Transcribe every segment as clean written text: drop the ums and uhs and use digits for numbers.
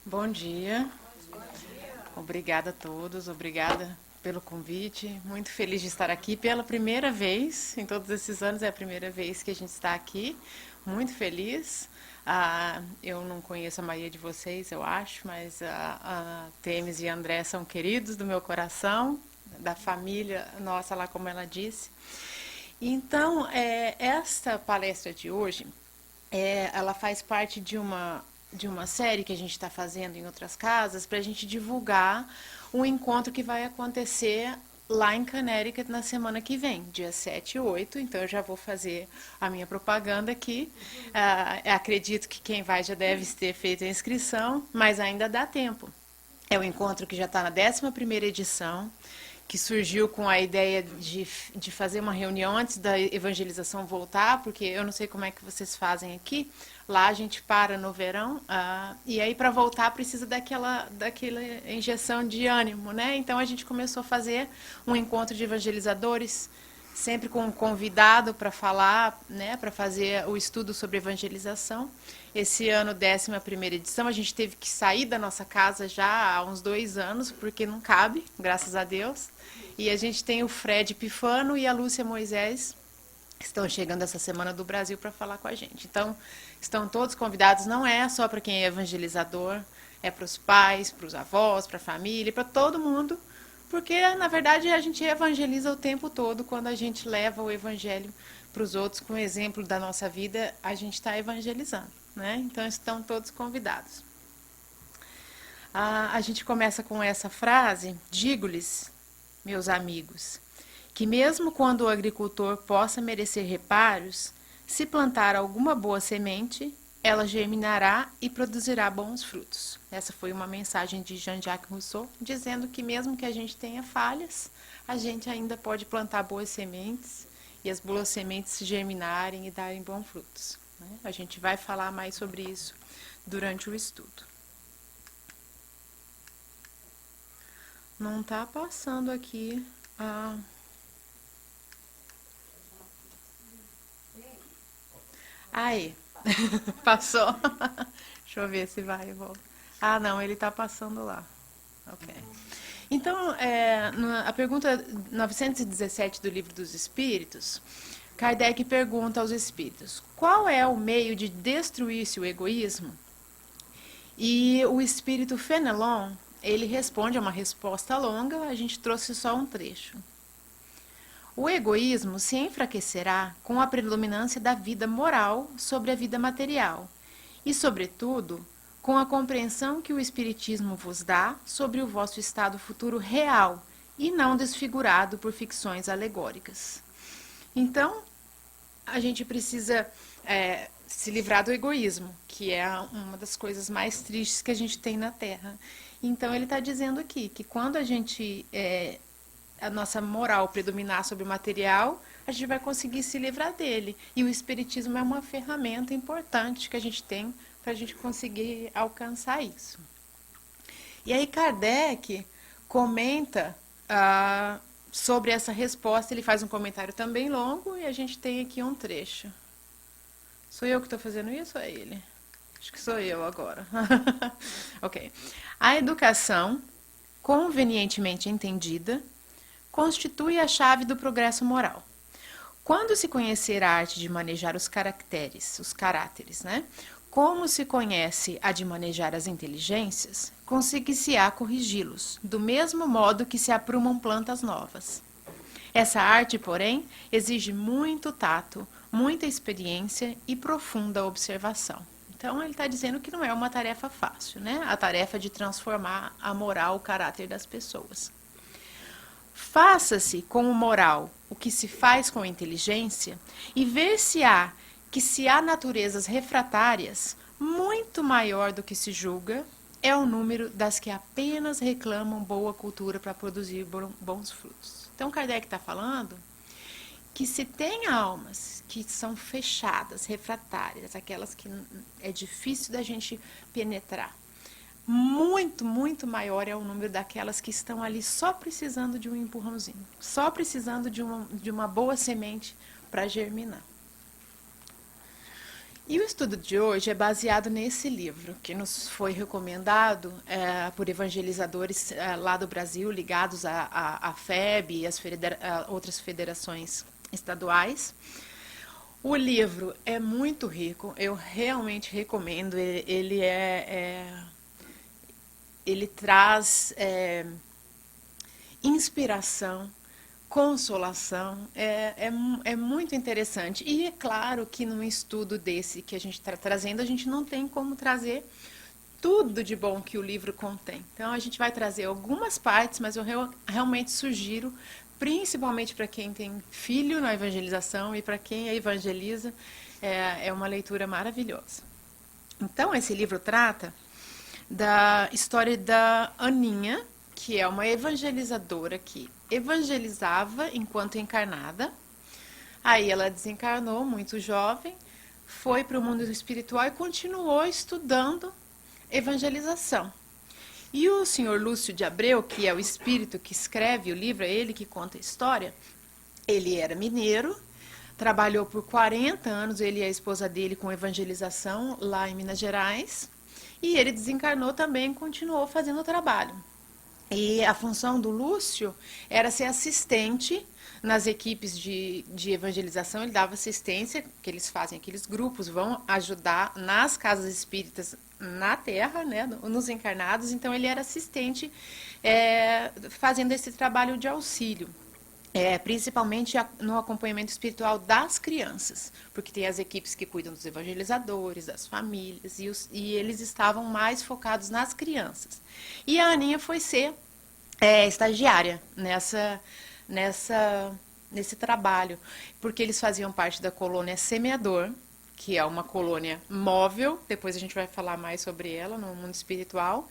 Bom dia, obrigada a todos, obrigada pelo convite. Muito feliz de estar aqui pela primeira vez, em todos esses anos é a primeira vez que a gente está aqui. Muito feliz. Eu não conheço a maioria de vocês, eu acho, mas a Temis e a André são queridos do meu coração, da família nossa lá, como ela disse. Então, esta palestra de hoje, ela faz parte de uma série que a gente está fazendo em outras casas para a gente divulgar um encontro que vai acontecer lá em Connecticut na semana que vem, dia 7 e 8. Então eu já vou fazer a minha propaganda aqui. Acredito que quem vai já deve ter feito a inscrição, mas ainda dá tempo. É um encontro que já está na 11ª edição, que surgiu com a ideia de fazer uma reunião antes da evangelização voltar, porque eu não sei como é que vocês fazem aqui. Lá a gente para no verão, e aí para voltar precisa daquela injeção de ânimo, né? Então a gente começou a fazer um encontro de evangelizadores, sempre com um convidado para falar, né, para fazer o estudo sobre evangelização. Esse ano, 11ª edição, a gente teve que sair da nossa casa já há uns 2 anos, porque não cabe, graças a Deus. E a gente tem o Fred Pifano e a Lúcia Moisés, que estão chegando essa semana do Brasil para falar com a gente. Então, estão todos convidados, não é só para quem é evangelizador, é para os pais, para os avós, para a família, para todo mundo, porque, na verdade, a gente evangeliza o tempo todo. Quando a gente leva o evangelho para os outros, com o exemplo da nossa vida, a gente está evangelizando, né? Então, estão todos convidados. A gente começa com essa frase: digo-lhes, meus amigos, que mesmo quando o agricultor possa merecer reparos, se plantar alguma boa semente, ela germinará e produzirá bons frutos. Essa foi uma mensagem de Jean-Jacques Rousseau, dizendo que mesmo que a gente tenha falhas, a gente ainda pode plantar boas sementes e as boas sementes germinarem e darem bons frutos, né? A gente vai falar mais sobre isso durante o estudo. Não está passando aqui a... Aí, passou. Deixa eu ver se vai e volta. Ah, não, ele está passando lá. Ok. Então, a pergunta 917 do Livro dos Espíritos, Kardec pergunta aos espíritos: qual é o meio de destruir-se o egoísmo? E o espírito Fenelon, ele responde, é uma resposta longa, a gente trouxe só um trecho. O egoísmo se enfraquecerá com a predominância da vida moral sobre a vida material e, sobretudo, com a compreensão que o Espiritismo vos dá sobre o vosso estado futuro real e não desfigurado por ficções alegóricas. Então, a gente precisa se livrar do egoísmo, que é uma das coisas mais tristes que a gente tem na Terra. Então, ele está dizendo aqui que quando a nossa moral predominar sobre o material, a gente vai conseguir se livrar dele. E o Espiritismo é uma ferramenta importante que a gente tem para a gente conseguir alcançar isso. E aí Kardec comenta sobre essa resposta, ele faz um comentário também longo e a gente tem aqui um trecho. Sou eu que estou fazendo isso ou é ele? Acho que sou eu agora. Ok. A educação, convenientemente entendida, constitui a chave do progresso moral. Quando se conhecer a arte de manejar os caráteres, né? Como se conhece a de manejar as inteligências, conseguir-se-á corrigi-los, do mesmo modo que se aprumam plantas novas. Essa arte, porém, exige muito tato, muita experiência e profunda observação. Então, ele está dizendo que não é uma tarefa fácil, né? A tarefa de transformar a moral, o caráter das pessoas. Faça-se com o moral o que se faz com a inteligência e ver-se-á que se há naturezas refratárias, muito maior do que se julga é o número das que apenas reclamam boa cultura para produzir bons frutos. Então, Kardec está falando que se tem almas que são fechadas, refratárias, aquelas que é difícil da gente penetrar, muito, muito maior é o número daquelas que estão ali só precisando de um empurrãozinho, só precisando de uma boa semente para germinar. E o estudo de hoje é baseado nesse livro, que nos foi recomendado por evangelizadores lá do Brasil, ligados à FEB e a outras federações estaduais. O livro é muito rico, eu realmente recomendo. Ele traz inspiração, consolação, é muito interessante. E é claro que num estudo desse que a gente está trazendo, a gente não tem como trazer tudo de bom que o livro contém. Então a gente vai trazer algumas partes, mas eu realmente sugiro, principalmente para quem tem filho na evangelização e para quem evangeliza, é uma leitura maravilhosa. Então esse livro trata da história da Aninha, que é uma evangelizadora que evangelizava enquanto encarnada. Aí ela desencarnou muito jovem, foi para o mundo espiritual e continuou estudando evangelização. E o senhor Lúcio de Abreu, que é o espírito que escreve o livro, é ele que conta a história, ele era mineiro, trabalhou por 40 anos, ele e a esposa dele, com evangelização lá em Minas Gerais, e ele desencarnou também e continuou fazendo o trabalho. E a função do Lúcio era ser assistente nas equipes de evangelização. Ele dava assistência, que eles fazem aqueles grupos, vão ajudar nas casas espíritas na Terra, né, nos encarnados. Então ele era assistente fazendo esse trabalho de auxílio. Principalmente no acompanhamento espiritual das crianças, porque tem as equipes que cuidam dos evangelizadores, das famílias, e eles estavam mais focados nas crianças. E a Aninha foi ser estagiária nesse trabalho, porque eles faziam parte da colônia Semeador, que é uma colônia móvel, depois a gente vai falar mais sobre ela no mundo espiritual,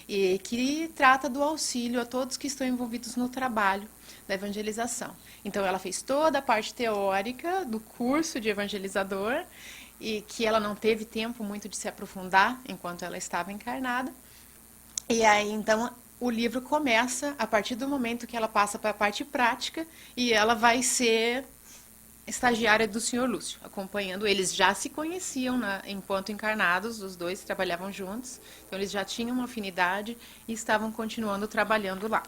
e que trata do auxílio a todos que estão envolvidos no trabalho da evangelização. Então ela fez toda a parte teórica do curso de evangelizador, e que ela não teve tempo muito de se aprofundar enquanto ela estava encarnada. E aí então o livro começa a partir do momento que ela passa para a parte prática, e ela vai ser estagiária do senhor Lúcio, acompanhando. Eles já se conheciam enquanto encarnados, os dois trabalhavam juntos, então eles já tinham uma afinidade e estavam continuando trabalhando lá.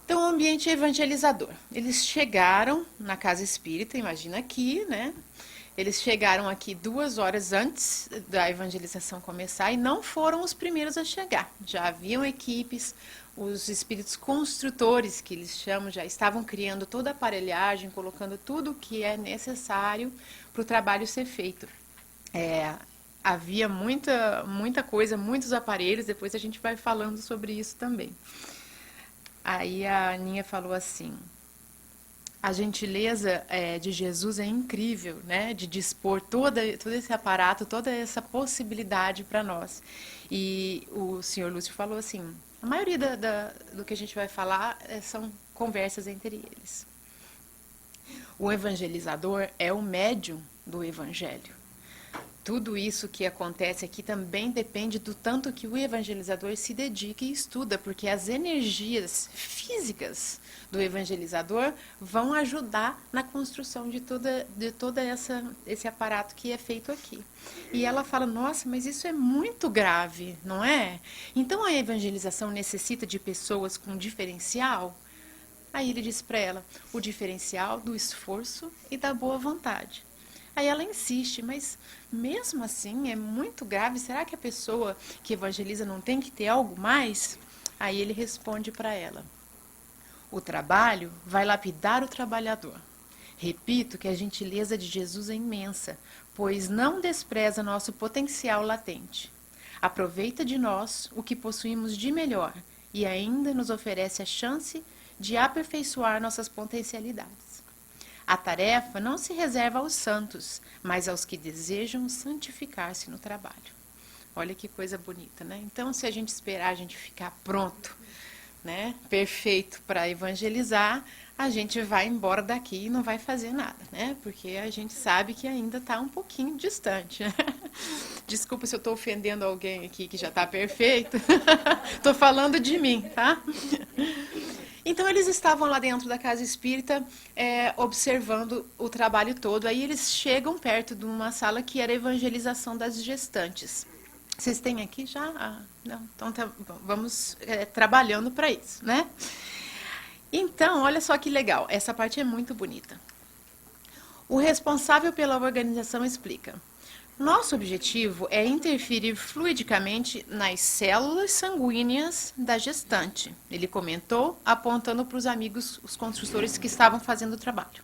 Então, o ambiente evangelizador. Eles chegaram na casa espírita, imagina aqui, né? Eles chegaram aqui 2 horas antes da evangelização começar e não foram os primeiros a chegar. Já haviam equipes, os espíritos construtores, que eles chamam, já estavam criando toda a aparelhagem, colocando tudo o que é necessário para o trabalho ser feito. Havia muita coisa, muitos aparelhos, depois a gente vai falando sobre isso também. Aí a Aninha falou assim: a gentileza de Jesus é incrível, né? De dispor todo esse aparato, toda essa possibilidade para nós. E o senhor Lúcio falou assim: a maioria do que a gente vai falar são conversas entre eles. O evangelizador é o médium do evangelho. Tudo isso que acontece aqui também depende do tanto que o evangelizador se dedica e estuda, porque as energias físicas do evangelizador vão ajudar na construção de toda esse aparato que é feito aqui. E ela fala: nossa, mas isso é muito grave, não é? Então a evangelização necessita de pessoas com diferencial? Aí ele disse para ela: o diferencial do esforço e da boa vontade. Aí ela insiste: mas mesmo assim é muito grave, será que a pessoa que evangeliza não tem que ter algo mais? Aí ele responde para ela: o trabalho vai lapidar o trabalhador. Repito que a gentileza de Jesus é imensa, pois não despreza nosso potencial latente. Aproveita de nós o que possuímos de melhor e ainda nos oferece a chance de aperfeiçoar nossas potencialidades. A tarefa não se reserva aos santos, mas aos que desejam santificar-se no trabalho. Olha que coisa bonita, né? Então, se a gente esperar a gente ficar pronto, né, perfeito para evangelizar, a gente vai embora daqui e não vai fazer nada, né? Porque a gente sabe que ainda está um pouquinho distante. Né? Desculpa se eu estou ofendendo alguém aqui que já está perfeito. Estou falando de mim, tá? Então eles estavam lá dentro da casa espírita, observando o trabalho todo. Aí eles chegam perto de uma sala que era a evangelização das gestantes. Vocês têm aqui já? Ah, não. Então vamos trabalhando para isso, né? Então, olha só que legal. Essa parte é muito bonita. O responsável pela organização explica: nosso objetivo é interferir fluidicamente nas células sanguíneas da gestante, ele comentou, apontando para os amigos, os construtores que estavam fazendo o trabalho.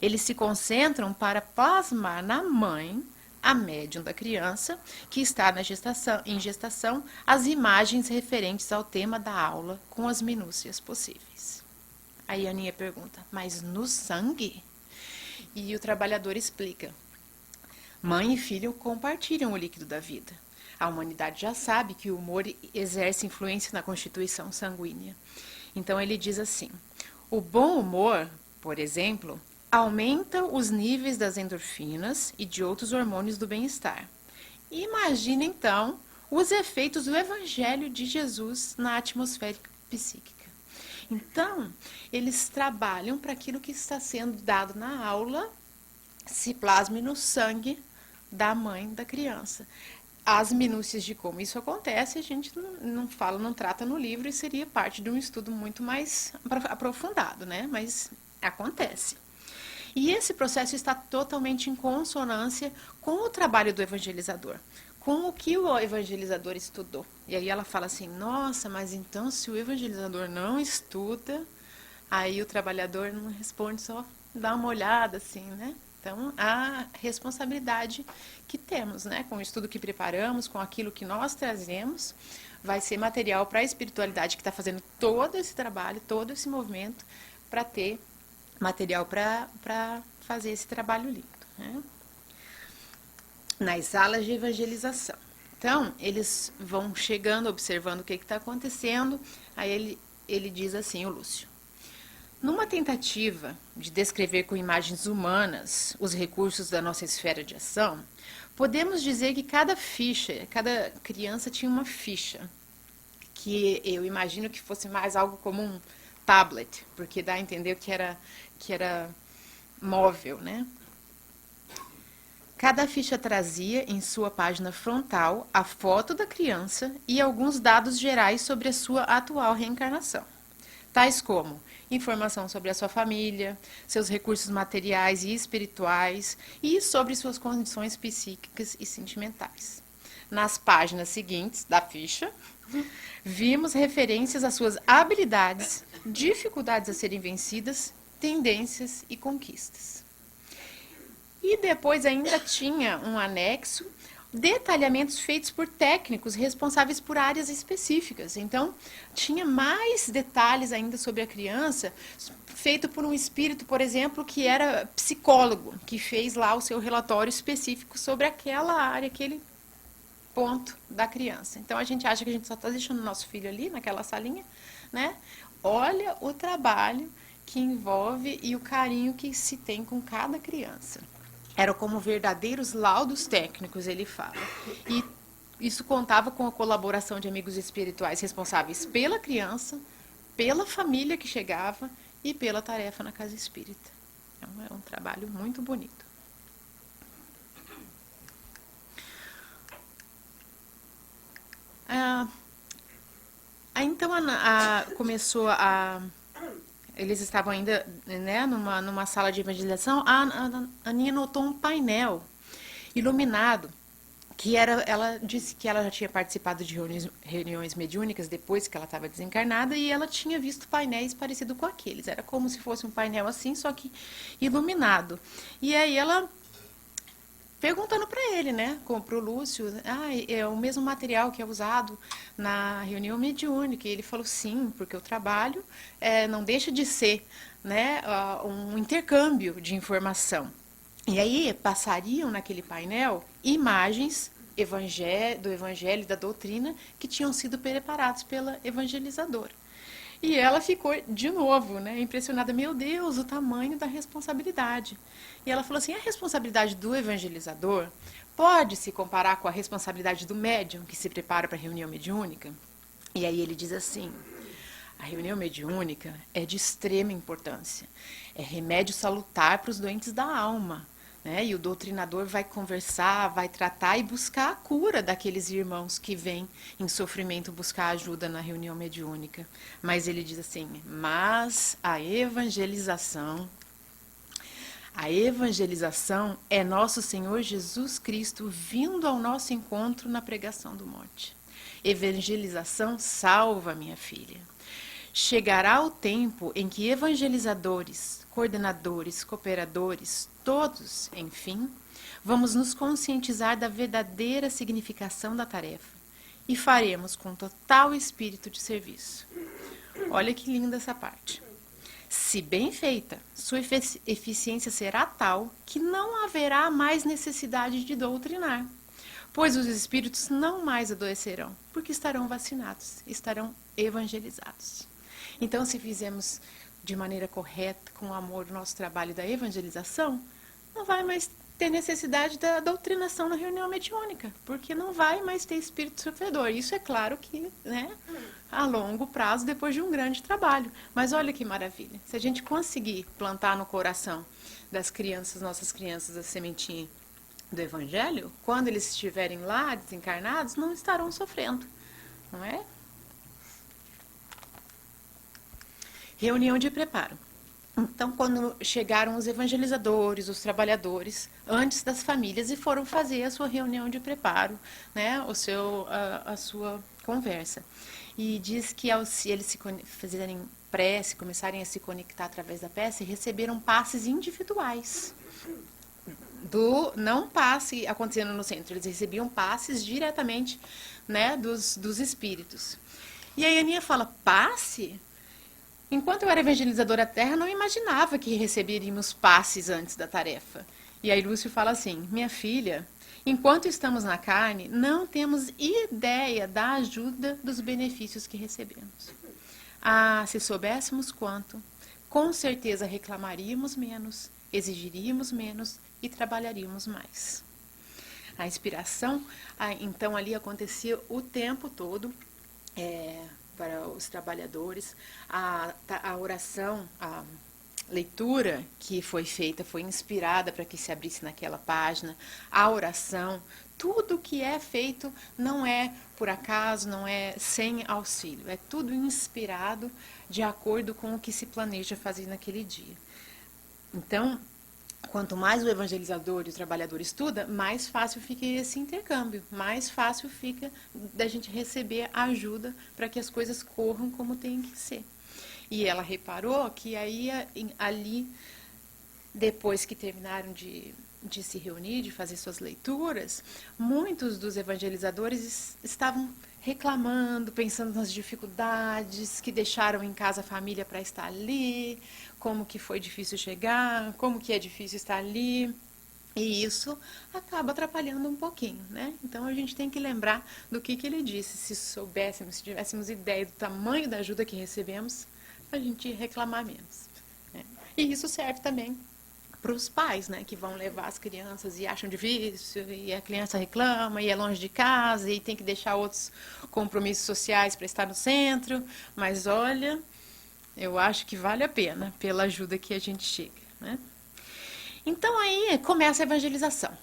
Eles se concentram para plasmar na mãe, a médium da criança, que está em gestação, as imagens referentes ao tema da aula com as minúcias possíveis. Aí a Aninha pergunta: mas no sangue? E o trabalhador explica: mãe e filho compartilham o líquido da vida. A humanidade já sabe que o humor exerce influência na constituição sanguínea. Então ele diz assim: o bom humor, por exemplo, aumenta os níveis das endorfinas e de outros hormônios do bem-estar. Imagina então os efeitos do Evangelho de Jesus na atmosfera psíquica. Então, eles trabalham para aquilo que está sendo dado na aula se plasme no sangue da mãe da criança. As minúcias de como isso acontece, a gente não fala, não trata no livro, e seria parte de um estudo muito mais aprofundado, né? Mas acontece. E esse processo está totalmente em consonância com o trabalho do evangelizador, com o que o evangelizador estudou. E aí ela fala assim: nossa, mas então se o evangelizador não estuda, aí o trabalhador não responde, só dá uma olhada assim, né? Então, a responsabilidade que temos, né, com o estudo que preparamos, com aquilo que nós trazemos, vai ser material para a espiritualidade que está fazendo todo esse trabalho, todo esse movimento, para ter material para fazer esse trabalho lindo, né? Nas salas de evangelização. Então, eles vão chegando, observando o que está acontecendo, aí ele diz assim, o Lúcio: numa tentativa de descrever com imagens humanas os recursos da nossa esfera de ação, podemos dizer que cada criança tinha uma ficha, que eu imagino que fosse mais algo como um tablet, porque dá a entender que era móvel, né? Cada ficha trazia em sua página frontal a foto da criança e alguns dados gerais sobre a sua atual reencarnação, tais como informação sobre a sua família, seus recursos materiais e espirituais e sobre suas condições psíquicas e sentimentais. Nas páginas seguintes da ficha, vimos referências às suas habilidades, dificuldades a serem vencidas, tendências e conquistas. E depois ainda tinha um anexo, detalhamentos feitos por técnicos responsáveis por áreas específicas. Então, tinha mais detalhes ainda sobre a criança, feito por um espírito, por exemplo, que era psicólogo, que fez lá o seu relatório específico sobre aquela área, aquele ponto da criança. Então, a gente acha que a gente só está deixando o nosso filho ali, naquela salinha, né? Olha o trabalho que envolve e o carinho que se tem com cada criança. Eram como verdadeiros laudos técnicos, ele fala. E isso contava com a colaboração de amigos espirituais responsáveis pela criança, pela família que chegava e pela tarefa na casa espírita. Então, é um trabalho muito bonito. Então, começou a... Eles estavam ainda, né, numa sala de evangelização. A Aninha notou um painel iluminado, que ela disse que ela já tinha participado de reuniões mediúnicas depois que ela estava desencarnada, e ela tinha visto painéis parecidos com aqueles. Era como se fosse um painel assim, só que iluminado. E aí ela, perguntando para ele, né, para o Lúcio, é o mesmo material que é usado na reunião mediúnica. E ele falou: sim, porque o trabalho não deixa de ser, né, um intercâmbio de informação. E aí passariam naquele painel imagens do evangelho e da doutrina que tinham sido preparados pela evangelizadora. E ela ficou, de novo, né, impressionada. Meu Deus, o tamanho da responsabilidade. E ela falou assim: a responsabilidade do evangelizador pode se comparar com a responsabilidade do médium que se prepara para a reunião mediúnica? E aí ele diz assim: A reunião mediúnica é de extrema importância. É remédio salutar para os doentes da alma. Né? E o doutrinador vai conversar, vai tratar e buscar a cura daqueles irmãos que vêm em sofrimento buscar ajuda na reunião mediúnica. Mas ele diz assim, mas a evangelização é nosso Senhor Jesus Cristo vindo ao nosso encontro na pregação do monte. Evangelização salva, minha filha. Chegará o tempo em que evangelizadores, coordenadores, cooperadores, todos, enfim, vamos nos conscientizar da verdadeira significação da tarefa e faremos com total espírito de serviço. Olha que linda essa parte. Se bem feita, sua eficiência será tal que não haverá mais necessidade de doutrinar, pois os espíritos não mais adoecerão, porque estarão vacinados, estarão evangelizados. Então, se fizermos de maneira correta, com amor, o nosso trabalho da evangelização, não vai mais ter necessidade da doutrinação na reunião mediúnica, porque não vai mais ter espírito sofredor. Isso é claro que, né, a longo prazo, depois de um grande trabalho. Mas olha que maravilha, se a gente conseguir plantar no coração das crianças, nossas crianças, a sementinha do Evangelho, quando eles estiverem lá, desencarnados, não estarão sofrendo, não é? Reunião de preparo. Então, quando chegaram os evangelizadores, os trabalhadores, antes das famílias, e foram fazer a sua reunião de preparo, né, a sua conversa. E diz que se eles se fizerem prece, começarem a se conectar através da prece, receberam passes individuais. Não passe acontecendo no centro, eles recebiam passes diretamente, né, dos espíritos. E aí a Aninha fala, passe? Enquanto eu era evangelizadora à Terra, não imaginava que receberíamos passes antes da tarefa. E aí Lúcio fala assim, minha filha, enquanto estamos na carne, não temos ideia da ajuda dos benefícios que recebemos. Ah, se soubéssemos quanto, com certeza reclamaríamos menos, exigiríamos menos e trabalharíamos mais. A inspiração, então, ali acontecia o tempo todo, para os trabalhadores, a oração, a leitura que foi feita foi inspirada para que se abrisse naquela página, a oração, tudo que é feito não é por acaso, não é sem auxílio, é tudo inspirado de acordo com o que se planeja fazer naquele dia. Então, quanto mais o evangelizador e o trabalhador estuda, mais fácil fica esse intercâmbio, mais fácil fica da gente receber ajuda para que as coisas corram como tem que ser. E ela reparou que aí, ali, depois que terminaram de se reunir, de fazer suas leituras, muitos dos evangelizadores estavam reclamando, pensando nas dificuldades, que deixaram em casa a família para estar ali, como que foi difícil chegar, como que é difícil estar ali. E isso acaba atrapalhando um pouquinho, né? Então a gente tem que lembrar do que ele disse. Se soubéssemos, se tivéssemos ideia do tamanho da ajuda que recebemos, a gente ia reclamar menos, né? E isso serve também para os pais, né, que vão levar as crianças e acham difícil, e a criança reclama, e é longe de casa, e tem que deixar outros compromissos sociais para estar no centro. Mas olha, eu acho que vale a pena pela ajuda que a gente chega, né? Então aí começa a evangelização.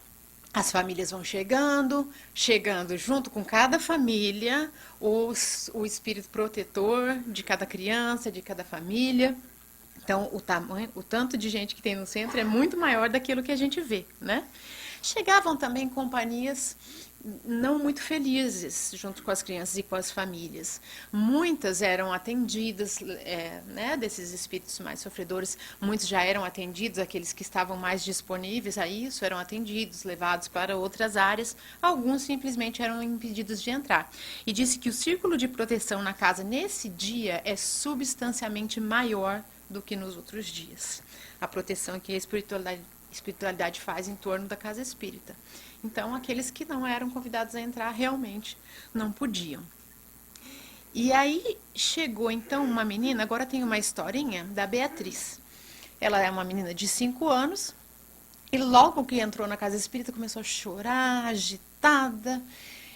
As famílias vão chegando junto com cada família, o espírito protetor de cada criança, de cada família. Então, o tanto de gente que tem no centro é muito maior daquilo que a gente vê, né? Chegavam também companhias não muito felizes junto com as crianças e com as famílias. Muitas eram atendidas, né, desses espíritos mais sofredores, muitos já eram atendidos, aqueles que estavam mais disponíveis a isso, eram atendidos, levados para outras áreas, alguns simplesmente eram impedidos de entrar. E disse que o círculo de proteção na casa nesse dia é substancialmente maior do que nos outros dias. A proteção que a espiritualidade faz em torno da casa espírita. Então, aqueles que não eram convidados a entrar realmente não podiam. E aí chegou então uma menina, agora tem uma historinha da Beatriz. Ela é uma menina de 5 anos e logo que entrou na casa espírita começou a chorar, agitada.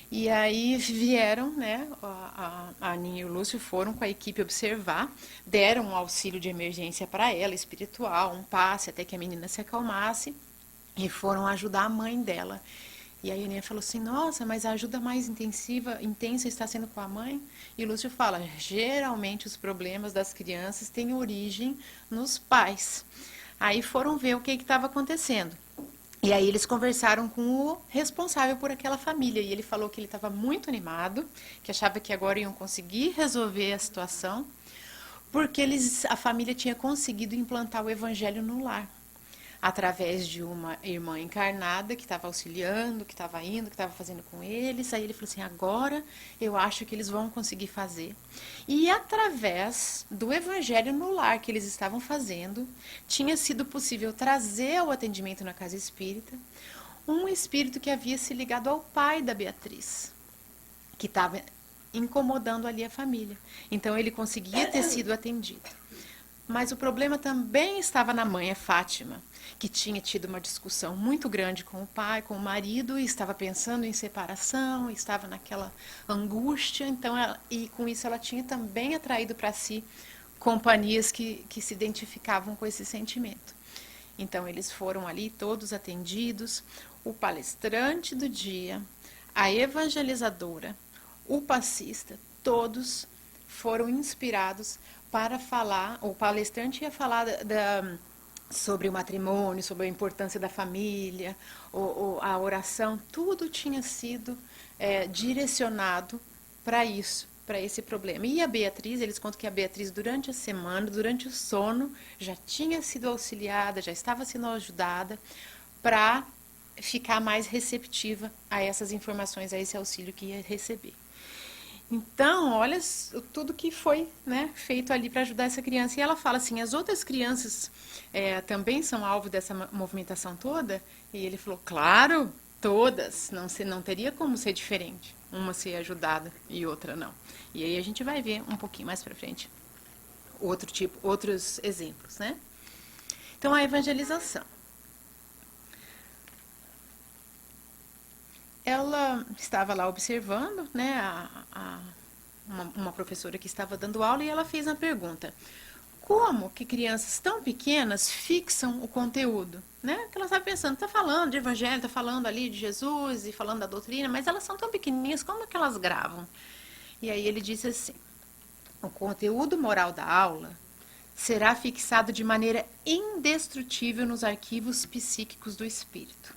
E aí vieram, né, a Aninha e o Lúcio foram com a equipe observar, deram um auxílio de emergência para ela, espiritual, um passe até que a menina se acalmasse, e foram ajudar a mãe dela. E aí a Aninha falou assim, nossa, mas a ajuda mais intensa está sendo com a mãe? E o Lúcio fala, geralmente os problemas das crianças têm origem nos pais. Aí foram ver o que estava acontecendo. E aí eles conversaram com o responsável por aquela família e ele falou que ele estava muito animado, que achava que agora iam conseguir resolver a situação, porque a família tinha conseguido implantar o evangelho no lar, através de uma irmã encarnada que estava auxiliando, que estava indo, que estava fazendo com eles. Aí ele falou assim, agora eu acho que eles vão conseguir fazer. E através do evangelho no lar que eles estavam fazendo, tinha sido possível trazer ao atendimento na casa espírita um espírito que havia se ligado ao pai da Beatriz, que estava incomodando ali a família. Então ele conseguia ter sido atendido. Mas o problema também estava na mãe, a Fátima, que tinha tido uma discussão muito grande com o pai, com o marido, e estava pensando em separação, estava naquela angústia, então e com isso ela tinha também atraído para si companhias que se identificavam com esse sentimento. Então eles foram ali todos atendidos, o palestrante do dia, a evangelizadora, o passista, todos foram inspirados para falar, o palestrante ia falar sobre o matrimônio, sobre a importância da família, a oração, tudo tinha sido direcionado para isso, para esse problema. E a Beatriz, eles contam que a Beatriz, durante a semana, durante o sono, já tinha sido auxiliada, já estava sendo ajudada para ficar mais receptiva a essas informações, a esse auxílio que ia receber. Então, olha tudo que foi, né, feito ali para ajudar essa criança. E ela fala assim, as outras crianças também são alvo dessa movimentação toda? E ele falou, claro, todas. Não teria como ser diferente. Uma ser ajudada e outra não. E aí a gente vai ver um pouquinho mais para frente outros exemplos, né? Então, a evangelização. Ela estava lá observando, né, uma professora que estava dando aula e ela fez uma pergunta. Como que crianças tão pequenas fixam o conteúdo? Né? Que ela estava pensando, está falando de evangelho, está falando ali de Jesus e falando da doutrina, mas elas são tão pequenininhas, como é que elas gravam? E aí ele disse assim, o conteúdo moral da aula será fixado de maneira indestrutível nos arquivos psíquicos do espírito.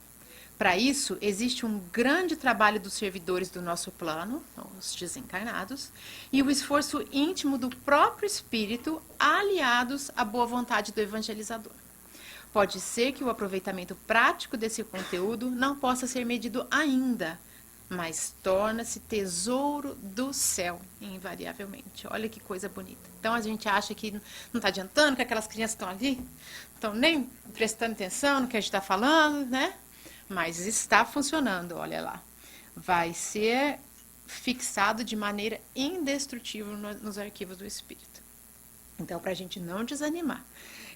Para isso, existe um grande trabalho dos servidores do nosso plano, os desencarnados, e o esforço íntimo do próprio espírito, aliados à boa vontade do evangelizador. Pode ser que o aproveitamento prático desse conteúdo não possa ser medido ainda, mas torna-se tesouro do céu, invariavelmente. Olha que coisa bonita. Então a gente acha que não está adiantando, que aquelas crianças estão ali, não estão nem prestando atenção no que a gente está falando, né? Mas está funcionando, olha lá. Vai ser fixado de maneira indestrutível nos arquivos do espírito. Então, para a gente não desanimar.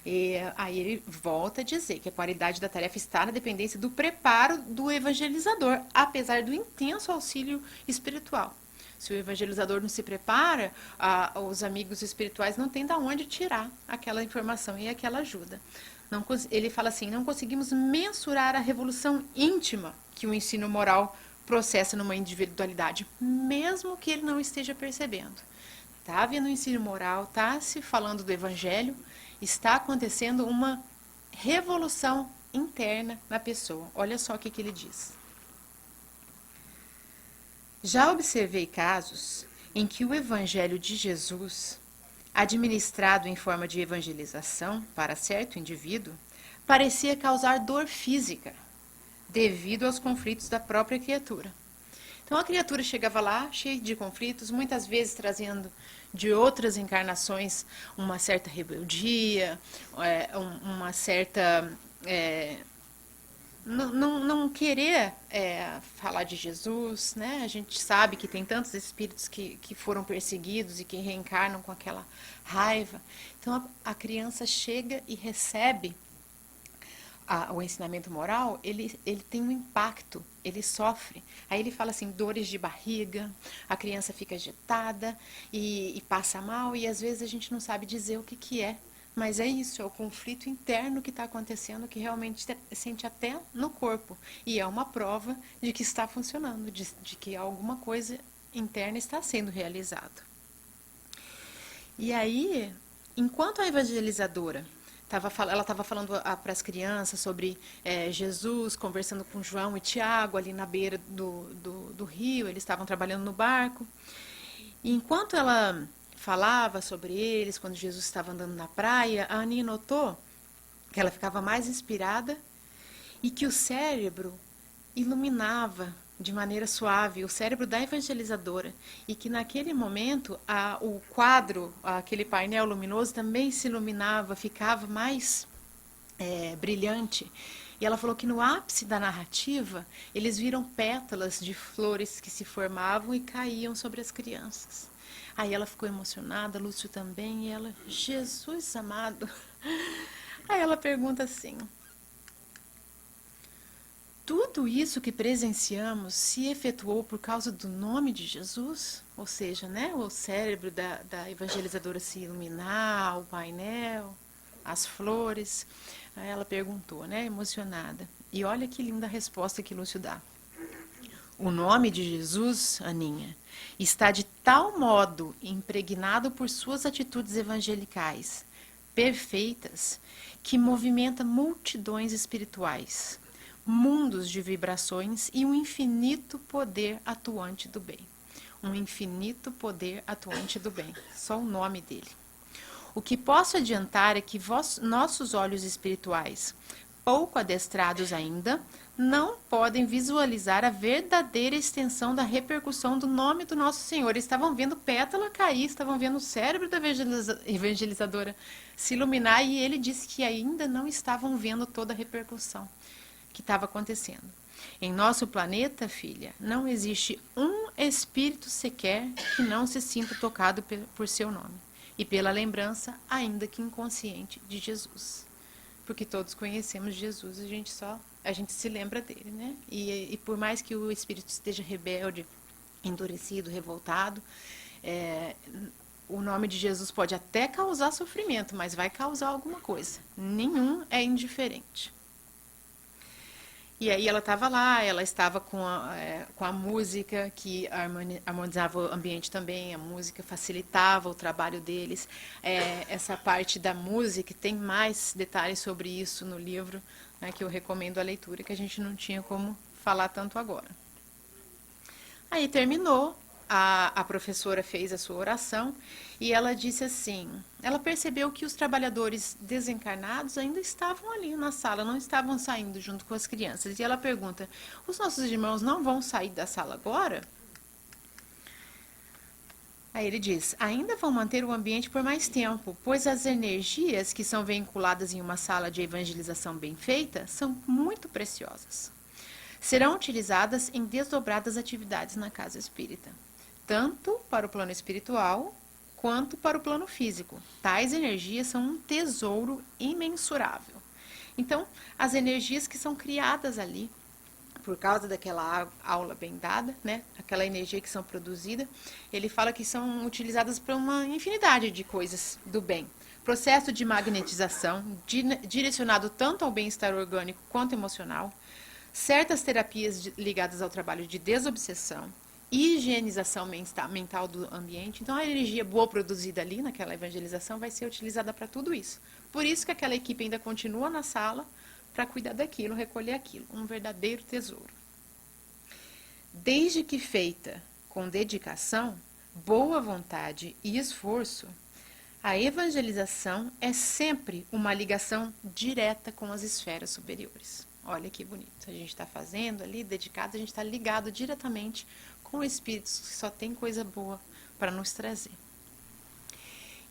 E aí ele volta a dizer que a qualidade da tarefa está na dependência do preparo do evangelizador, apesar do intenso auxílio espiritual. Se o evangelizador não se prepara, os amigos espirituais não têm de onde tirar aquela informação e aquela ajuda. Não, ele fala assim, não conseguimos mensurar a revolução íntima que o ensino moral processa numa individualidade, mesmo que ele não esteja percebendo. Está havendo um ensino moral, está se falando do evangelho, está acontecendo uma revolução interna na pessoa. Olha só o que ele diz. Já observei casos em que o evangelho de Jesus, administrado em forma de evangelização para certo indivíduo, parecia causar dor física, devido aos conflitos da própria criatura. Então a criatura chegava lá, cheia de conflitos, muitas vezes trazendo de outras encarnações uma certa rebeldia, uma certa... não querer falar de Jesus, né? A gente sabe que tem tantos espíritos que foram perseguidos e que reencarnam com aquela raiva. Então a criança chega e recebe o ensinamento moral, ele tem um impacto, ele sofre. Aí ele fala assim, dores de barriga, a criança fica agitada e passa mal, e às vezes a gente não sabe dizer o que é. Mas é isso, é o conflito interno que está acontecendo, que realmente sente até no corpo. E é uma prova de que está funcionando, de que alguma coisa interna está sendo realizada. E aí, enquanto a evangelizadora ela estava falando para as crianças sobre Jesus, conversando com João e Tiago ali na beira do rio, eles estavam trabalhando no barco. E enquanto ela falava sobre eles, quando Jesus estava andando na praia, a Aninha notou que ela ficava mais inspirada e que o cérebro iluminava de maneira suave o cérebro da evangelizadora, e que naquele momento o quadro, aquele painel luminoso também se iluminava, ficava mais brilhante. E ela falou que no ápice da narrativa eles viram pétalas de flores que se formavam e caíam sobre as crianças. Aí ela ficou emocionada, Lúcio também, e ela, Jesus amado. Aí ela pergunta assim: tudo isso que presenciamos se efetuou por causa do nome de Jesus? Ou seja, né, o cérebro da evangelizadora se iluminar, o painel, as flores. Aí ela perguntou, né, emocionada. E olha que linda a resposta que Lúcio dá. O nome de Jesus, Aninha, está de tal modo impregnado por suas atitudes evangelicais, perfeitas, que movimenta multidões espirituais, mundos de vibrações e um infinito poder atuante do bem. Um infinito poder atuante do bem. Só o nome dele. O que posso adiantar é que nossos olhos espirituais, pouco adestrados ainda, não podem visualizar a verdadeira extensão da repercussão do nome do nosso Senhor. Eles estavam vendo pétala cair, estavam vendo o cérebro da evangelizadora se iluminar, e ele disse que ainda não estavam vendo toda a repercussão que estava acontecendo. Em nosso planeta, filha, não existe um espírito sequer que não se sinta tocado por seu nome e pela lembrança, ainda que inconsciente, de Jesus. Porque todos conhecemos Jesus, a gente se lembra dele, né? E por mais que o espírito esteja rebelde, endurecido, revoltado, o nome de Jesus pode até causar sofrimento, mas vai causar alguma coisa. Nenhum é indiferente. E aí ela estava lá, ela estava com a música, que harmonizava o ambiente também, a música facilitava o trabalho deles. Essa parte da música, tem mais detalhes sobre isso no livro, né, que eu recomendo a leitura, que a gente não tinha como falar tanto agora. Aí terminou, a professora fez a sua oração e ela disse assim, ela percebeu que os trabalhadores desencarnados ainda estavam ali na sala, não estavam saindo junto com as crianças. E ela pergunta, os nossos irmãos não vão sair da sala agora? Aí ele diz, ainda vão manter o ambiente por mais tempo, pois as energias que são veiculadas em uma sala de evangelização bem feita são muito preciosas. Serão utilizadas em desdobradas atividades na casa espírita, tanto para o plano espiritual quanto para o plano físico. Tais energias são um tesouro imensurável. Então, as energias que são criadas ali, por causa daquela aula bem dada, né? Aquela energia que são produzida, ele fala que são utilizadas para uma infinidade de coisas do bem. Processo de magnetização, direcionado tanto ao bem-estar orgânico quanto emocional, certas terapias ligadas ao trabalho de desobsessão, higienização mental do ambiente. Então, a energia boa produzida ali naquela evangelização vai ser utilizada para tudo isso. Por isso que aquela equipe ainda continua na sala para cuidar daquilo, recolher aquilo. Um verdadeiro tesouro. Desde que feita com dedicação, boa vontade e esforço, a evangelização é sempre uma ligação direta com as esferas superiores. Olha que bonito. A gente está fazendo ali, dedicado, a gente está ligado diretamente com espíritos que só tem coisa boa para nos trazer.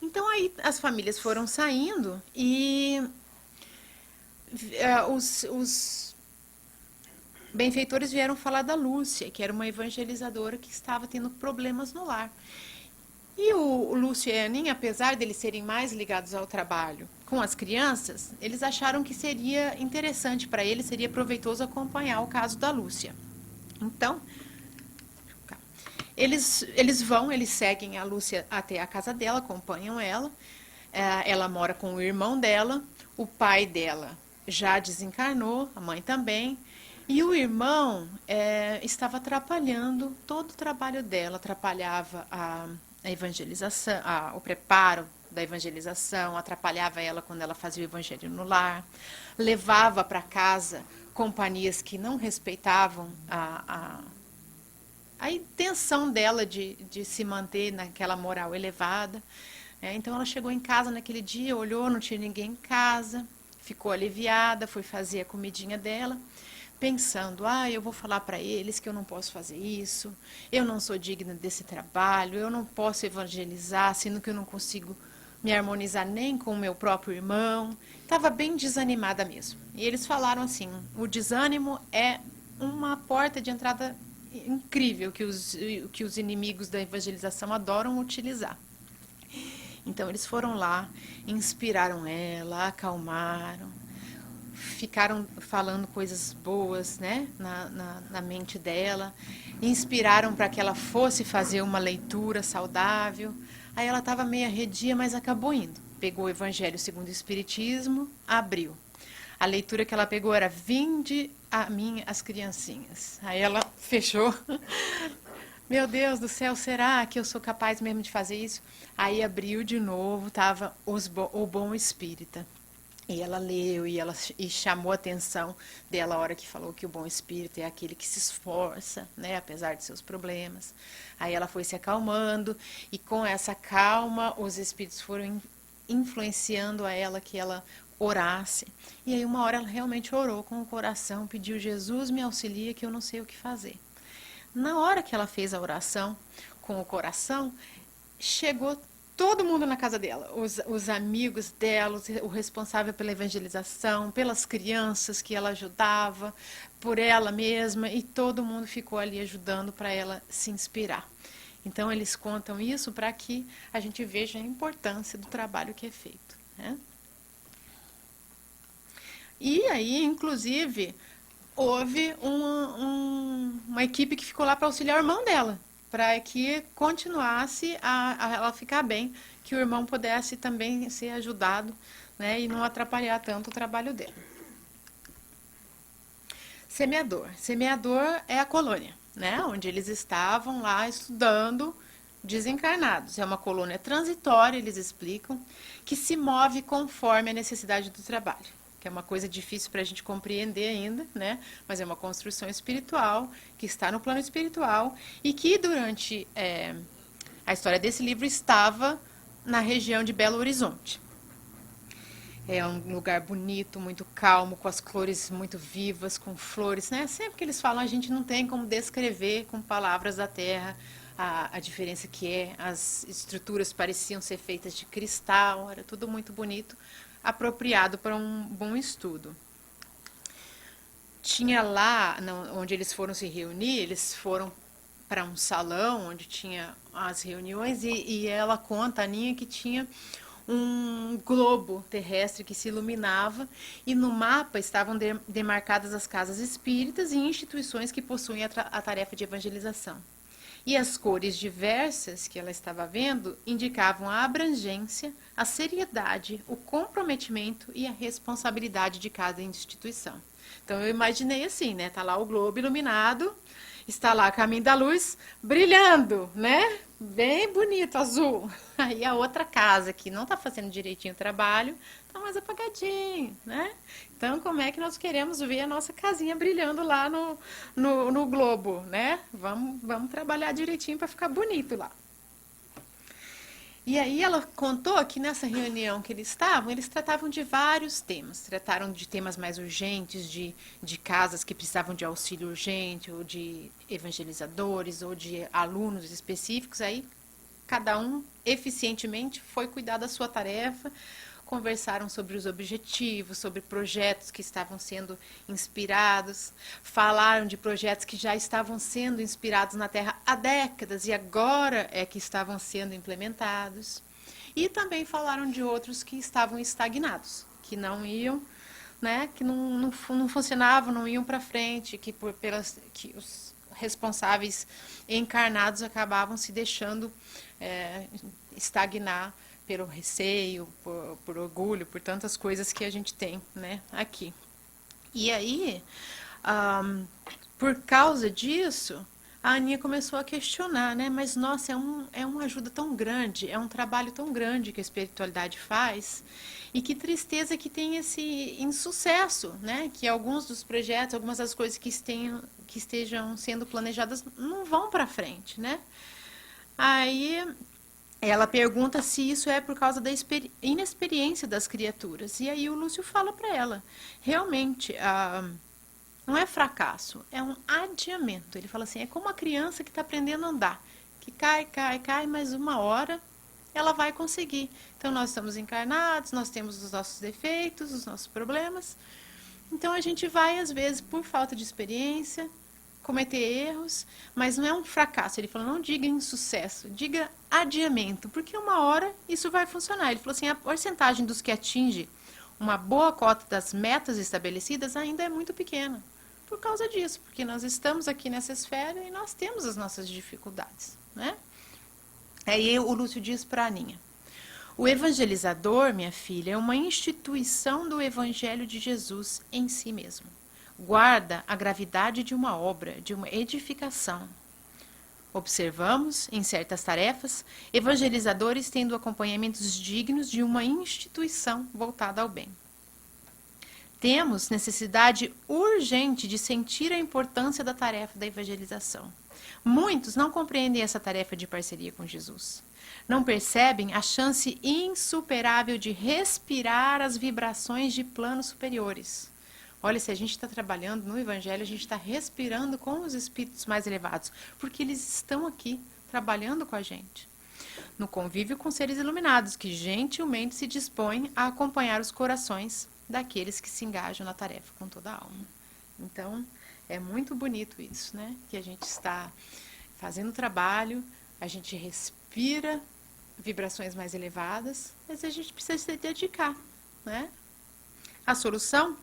Então aí as famílias foram saindo e os benfeitores vieram falar da Lúcia, que era uma evangelizadora que estava tendo problemas no lar. E o Lúcio e a Aninha, apesar deles serem mais ligados ao trabalho com as crianças, eles acharam que seria interessante para eles, seria proveitoso acompanhar o caso da Lúcia. Então, eles seguem a Lúcia até a casa dela, acompanham ela. Ela mora com o irmão dela, o pai dela já desencarnou, a mãe também. E o irmão estava atrapalhando todo o trabalho dela, atrapalhava a evangelização, o preparo da evangelização, atrapalhava ela quando ela fazia o evangelho no lar, levava para casa companhias que não respeitavam a intenção dela de se manter naquela moral elevada. Então ela chegou em casa naquele dia, olhou, não tinha ninguém em casa, ficou aliviada, foi fazer a comidinha dela, pensando, eu vou falar para eles que eu não posso fazer isso, eu não sou digna desse trabalho, eu não posso evangelizar, sendo que eu não consigo me harmonizar nem com o meu próprio irmão. Estava bem desanimada mesmo. E eles falaram assim, o desânimo é uma porta de entrada incrível que os inimigos da evangelização adoram utilizar. Então eles foram lá, inspiraram ela, acalmaram, ficaram falando coisas boas, né, na mente dela, inspiraram para que ela fosse fazer uma leitura saudável. Aí ela estava meio arredia, mas acabou indo. Pegou o Evangelho segundo o Espiritismo, abriu. A leitura que ela pegou era Vinde a mim as criancinhas. Aí ela fechou. Meu Deus do céu, será que eu sou capaz mesmo de fazer isso? Aí abriu de novo, estava o Bom Espírita. E ela leu e chamou a atenção dela a hora que falou que o bom espírito é aquele que se esforça, né, apesar de seus problemas. Aí ela foi se acalmando e com essa calma os espíritos foram influenciando a ela que ela orasse. E aí uma hora ela realmente orou com o coração, pediu: Jesus, me auxilia que eu não sei o que fazer. Na hora que ela fez a oração com o coração, chegou todo mundo na casa dela, os amigos dela, o responsável pela evangelização, pelas crianças que ela ajudava, por ela mesma, e todo mundo ficou ali ajudando para ela se inspirar. Então eles contam isso para que a gente veja a importância do trabalho que é feito, né? E aí, inclusive, houve uma equipe que ficou lá para auxiliar o irmão dela, para que continuasse a ela ficar bem, que o irmão pudesse também ser ajudado, né, e não atrapalhar tanto o trabalho dela. Semeador. Semeador é a colônia, né, onde eles estavam lá estudando desencarnados. É uma colônia transitória, eles explicam, que se move conforme a necessidade do trabalho, que é uma coisa difícil para a gente compreender ainda, né? Mas é uma construção espiritual que está no plano espiritual e que durante a história desse livro estava na região de Belo Horizonte. É um lugar bonito, muito calmo, com as cores muito vivas, com flores, né? Sempre que eles falam, a gente não tem como descrever com palavras da terra a diferença que é. As estruturas pareciam ser feitas de cristal, era tudo muito bonito, apropriado para um bom estudo. Tinha lá, onde eles foram se reunir, eles foram para um salão onde tinha as reuniões e ela conta, a Aninha, que tinha um globo terrestre que se iluminava e no mapa estavam demarcadas as casas espíritas e instituições que possuem a tarefa de evangelização. E as cores diversas que ela estava vendo indicavam a abrangência, a seriedade, o comprometimento e a responsabilidade de cada instituição. Então eu imaginei assim, né? Tá lá o globo iluminado, está lá a Caminho da Luz brilhando, né? Bem bonito, azul. Aí a outra casa que não está fazendo direitinho o trabalho, está mais apagadinho, né? Então, como é que nós queremos ver a nossa casinha brilhando lá no globo, né? Vamos trabalhar direitinho para ficar bonito lá. E aí ela contou que nessa reunião que eles tratavam de vários temas. Trataram de temas mais urgentes, de casas que precisavam de auxílio urgente, ou de evangelizadores, ou de alunos específicos. Aí cada um eficientemente foi cuidar da sua tarefa, conversaram sobre os objetivos, sobre projetos que estavam sendo inspirados, falaram de projetos que já estavam sendo inspirados na Terra há décadas e agora é que estavam sendo implementados. E também falaram de outros que estavam estagnados, que não iam, né, que não funcionavam, não iam para frente, que os responsáveis encarnados acabavam se deixando estagnar pelo receio, por orgulho, por tantas coisas que a gente tem, né, aqui. E aí, por causa disso, a Aninha começou a questionar, né? Mas, nossa, é uma ajuda tão grande, é um trabalho tão grande que a espiritualidade faz, e que tristeza que tem esse insucesso, né? Que alguns dos projetos, algumas das coisas que estejam sendo planejadas não vão para frente, né? Aí ela pergunta se isso é por causa da inexperiência das criaturas. E aí o Lúcio fala para ela, realmente, não é fracasso, é um adiamento. Ele fala assim, é como uma criança que está aprendendo a andar, que cai, mas uma hora ela vai conseguir. Então nós estamos encarnados, nós temos os nossos defeitos, os nossos problemas. Então a gente vai, às vezes, por falta de experiência, cometer erros, mas não é um fracasso. Ele falou, não diga insucesso, diga adiamento, porque uma hora isso vai funcionar. Ele falou assim, a porcentagem dos que atinge uma boa cota das metas estabelecidas ainda é muito pequena. Por causa disso, porque nós estamos aqui nessa esfera e nós temos as nossas dificuldades, né? Aí o Lúcio diz para a Aninha, o evangelizador, minha filha, é uma instituição do Evangelho de Jesus em si mesmo. Guarda a gravidade de uma obra, de uma edificação. Observamos, em certas tarefas, evangelizadores tendo acompanhamentos dignos de uma instituição voltada ao bem. Temos necessidade urgente de sentir a importância da tarefa da evangelização. Muitos não compreendem essa tarefa de parceria com Jesus. Não percebem a chance insuperável de respirar as vibrações de planos superiores. Olha, se a gente está trabalhando no Evangelho, a gente está respirando com os espíritos mais elevados, porque eles estão aqui trabalhando com a gente. No convívio com seres iluminados, que gentilmente se dispõem a acompanhar os corações daqueles que se engajam na tarefa com toda a alma. Então, é muito bonito isso, né? Que a gente está fazendo o trabalho, a gente respira vibrações mais elevadas, mas a gente precisa se dedicar, né? A solução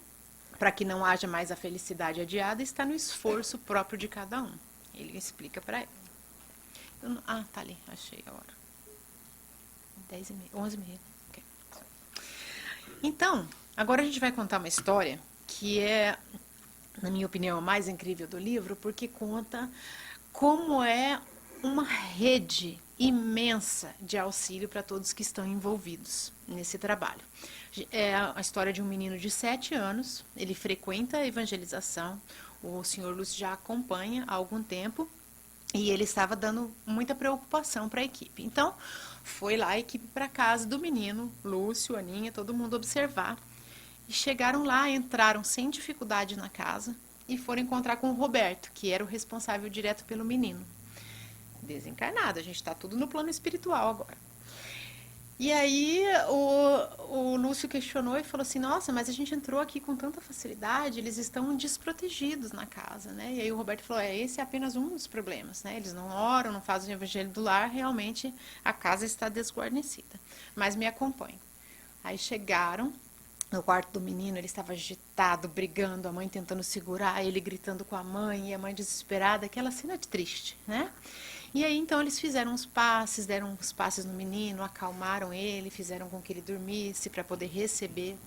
para que não haja mais a felicidade adiada está no esforço próprio de cada um. Ele explica para ele. Tá ali, achei a hora. 10h30, 11h30. Okay. Então, agora a gente vai contar uma história que é, na minha opinião, a mais incrível do livro, porque conta como é uma rede imensa de auxílio para todos que estão envolvidos nesse trabalho. É a história de um menino de 7 anos, ele frequenta a evangelização, o senhor Lúcio já acompanha há algum tempo, e ele estava dando muita preocupação para a equipe. Então, foi lá a equipe para casa do menino, Lúcio, Aninha, todo mundo observar. E chegaram lá, entraram sem dificuldade na casa e foram encontrar com o Roberto, que era o responsável direto pelo menino. Desencarnado, a gente está tudo no plano espiritual agora. E aí o Lúcio questionou e falou assim, nossa, mas a gente entrou aqui com tanta facilidade, eles estão desprotegidos na casa, né? E aí o Roberto falou, esse é apenas um dos problemas, né? Eles não oram, não fazem o evangelho do lar, realmente a casa está desguarnecida. Mas me acompanhe. Aí chegaram no quarto do menino, ele estava agitado, brigando, a mãe tentando segurar, ele gritando com a mãe, e a mãe desesperada, aquela cena triste, né? E aí, então, eles fizeram uns passes, deram uns passes no menino, acalmaram ele, fizeram com que ele dormisse para poder receber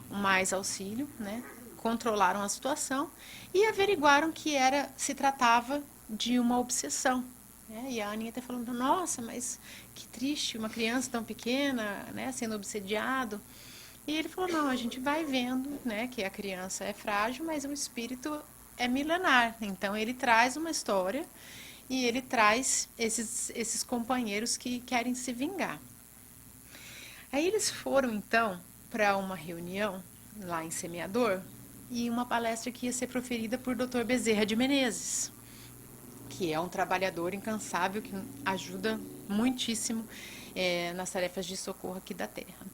mais auxílio, né? Controlaram a situação e averiguaram que se tratava de uma obsessão. Né? E a Aninha até falando, nossa, mas que triste, uma criança tão pequena, né, sendo obsediado. E ele falou, não, a gente vai vendo, né, que a criança é frágil, mas o espírito é milenar. Então, ele traz uma história e ele traz esses companheiros que querem se vingar. Aí eles foram, então, para uma reunião lá em Semeador e uma palestra que ia ser proferida por Dr. Bezerra de Menezes, que é um trabalhador incansável que ajuda muitíssimo nas tarefas de socorro aqui da Terra.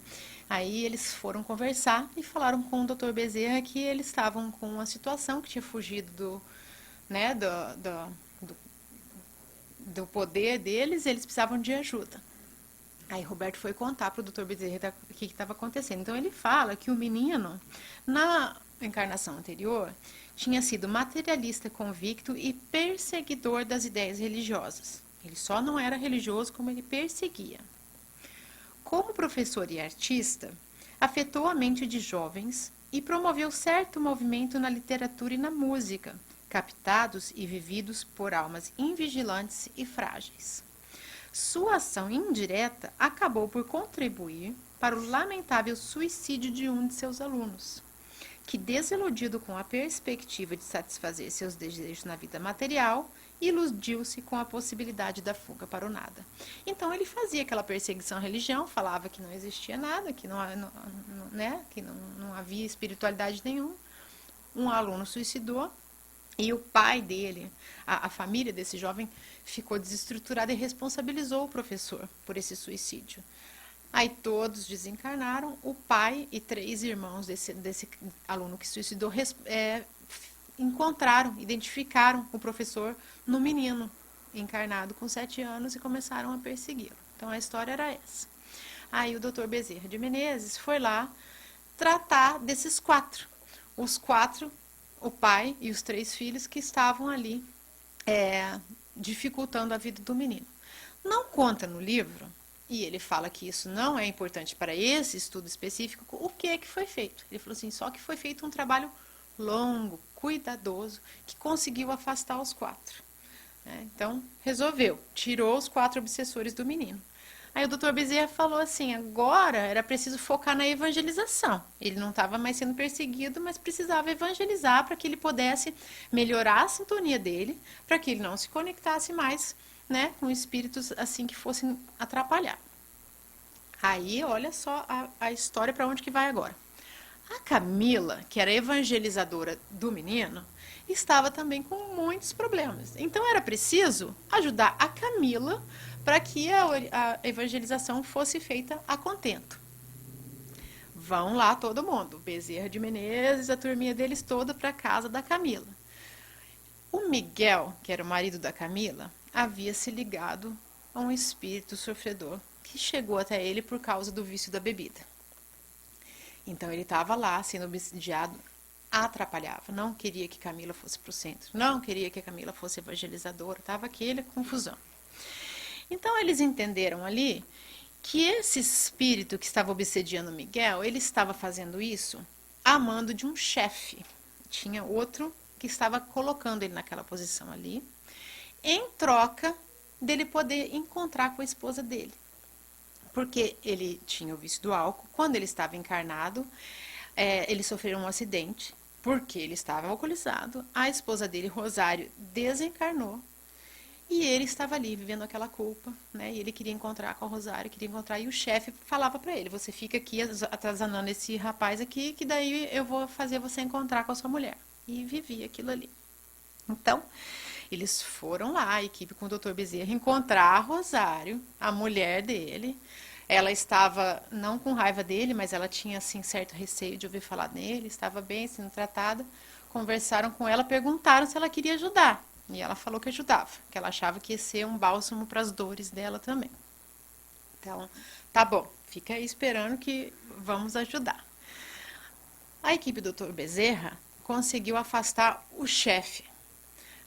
Aí eles foram conversar e falaram com o Dr. Bezerra que eles estavam com uma situação que tinha fugido né, do, do poder deles, eles precisavam de ajuda. Aí Roberto foi contar para o Dr. Bezerra o que estava acontecendo. Então ele fala que o menino, na encarnação anterior, tinha sido materialista convicto e perseguidor das ideias religiosas. Ele só não era religioso, como ele perseguia. Como professor e artista, afetou a mente de jovens e promoveu certo movimento na literatura e na música, captados e vividos por almas invigilantes e frágeis. Sua ação indireta acabou por contribuir para o lamentável suicídio de um de seus alunos, que, desiludido com a perspectiva de satisfazer seus desejos na vida material, iludiu-se com a possibilidade da fuga para o nada. Então ele fazia aquela perseguição à religião, falava que não existia nada, que não havia espiritualidade nenhuma. Um aluno suicidou e o pai dele, a família desse jovem, ficou desestruturada e responsabilizou o professor por esse suicídio. Aí todos desencarnaram, o pai e 3 irmãos desse aluno que suicidou encontraram, identificaram o professor no menino encarnado com 7 anos e começaram a persegui-lo. Então a história era essa. Aí o Dr. Bezerra de Menezes foi lá tratar desses 4. Os 4, o pai e os 3 filhos que estavam ali dificultando a vida do menino. Não conta no livro, e ele fala que isso não é importante para esse estudo específico, o que é que foi feito. Ele falou assim, só que foi feito um trabalho longo, cuidadoso, que conseguiu afastar os 4. Então, resolveu, tirou os 4 obsessores do menino. Aí o doutor Bezerra falou assim, agora era preciso focar na evangelização. Ele não estava mais sendo perseguido, mas precisava evangelizar para que ele pudesse melhorar a sintonia dele, para que ele não se conectasse mais, né, com espíritos assim que fossem atrapalhar. Aí, olha só a história para onde que vai agora. A Camila, que era evangelizadora do menino, estava também com muitos problemas. Então era preciso ajudar a Camila para que a evangelização fosse feita a contento. Vão lá todo mundo, Bezerra de Menezes, a turminha deles toda para a casa da Camila. O Miguel, que era o marido da Camila, havia se ligado a um espírito sofredor que chegou até ele por causa do vício da bebida. Então ele estava lá sendo obsidiado, atrapalhava, não queria que Camila fosse para o centro, não queria que a Camila fosse evangelizadora, estava aquela confusão. Então eles entenderam ali que esse espírito que estava obsediando Miguel, ele estava fazendo isso a mando de um chefe. Tinha outro que estava colocando ele naquela posição ali, em troca dele poder encontrar com a esposa dele. Porque ele tinha o vício do álcool, quando ele estava encarnado, ele sofreu um acidente, porque ele estava alcoolizado, a esposa dele, Rosário, desencarnou, e ele estava ali vivendo aquela culpa, né? E ele queria encontrar com a Rosário, queria encontrar, e o chefe falava para ele, você fica aqui atazanando esse rapaz aqui, que daí eu vou fazer você encontrar com a sua mulher. E vivia aquilo ali. Então, eles foram lá, a equipe com o Dr. Bezerra, encontrar a Rosário, a mulher dele. Ela estava, não com raiva dele, mas ela tinha, assim, certo receio de ouvir falar nele, estava bem sendo tratada. Conversaram com ela, perguntaram se ela queria ajudar. E ela falou que ajudava, que ela achava que ia ser um bálsamo para as dores dela também. Então, tá bom, fica aí esperando que vamos ajudar. A equipe do Dr. Bezerra conseguiu afastar o chefe.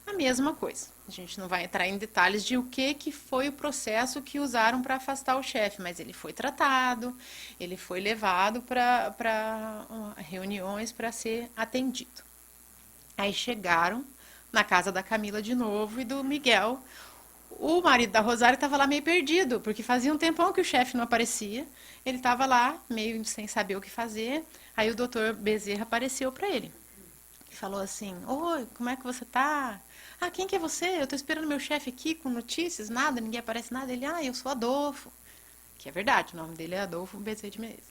A mesma coisa. A gente não vai entrar em detalhes de o que foi o processo que usaram para afastar o chefe, mas ele foi tratado, ele foi levado para reuniões para ser atendido. Aí chegaram na casa da Camila de novo e do Miguel. O marido da Rosário estava lá meio perdido, porque fazia um tempão que o chefe não aparecia. Ele estava lá, meio sem saber o que fazer. Aí o doutor Bezerra apareceu para ele. E falou assim, oi, como é que você tá? Ah, quem que é você? Eu tô esperando meu chefe aqui com notícias, nada, ninguém aparece nada. Ele, eu sou Adolfo. Que é verdade, o nome dele é Adolfo Bezerra de Menezes.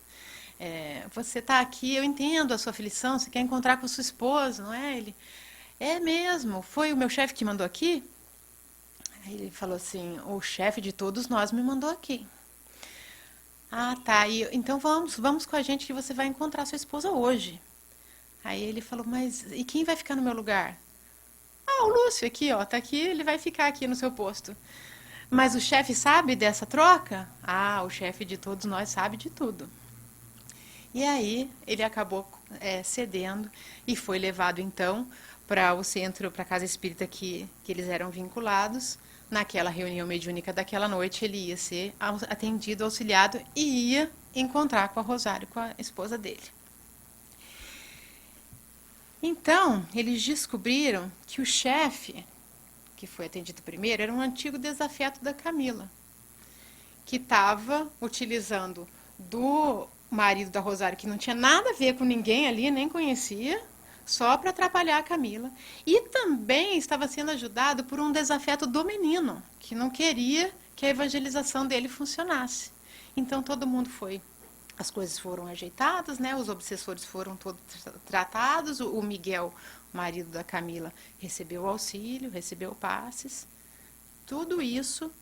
Você tá aqui, eu entendo a sua aflição, você quer encontrar com a sua esposa, não é? Ele, é mesmo, foi o meu chefe que mandou aqui? Aí ele falou assim, o chefe de todos nós me mandou aqui. Ah, tá. Então vamos com a gente que você vai encontrar sua esposa hoje. Aí ele falou, mas e quem vai ficar no meu lugar? Ah, o Lúcio aqui, ó, tá aqui, ele vai ficar aqui no seu posto. Mas o chefe sabe dessa troca? Ah, o chefe de todos nós sabe de tudo. E aí ele acabou cedendo e foi levado então para o centro, para a casa espírita que eles eram vinculados. Naquela reunião mediúnica daquela noite, ele ia ser atendido, auxiliado e ia encontrar com a Rosário, com a esposa dele. Então, eles descobriram que o chefe, que foi atendido primeiro, era um antigo desafeto da Camila, que estava utilizando do marido da Rosário, que não tinha nada a ver com ninguém ali, nem conhecia, só para atrapalhar a Camila. E também estava sendo ajudado por um desafeto do menino, que não queria que a evangelização dele funcionasse. Então todo mundo foi. As coisas foram ajeitadas, né? Os obsessores foram todos tratados. O Miguel, o marido da Camila, recebeu auxílio, recebeu passes. Tudo isso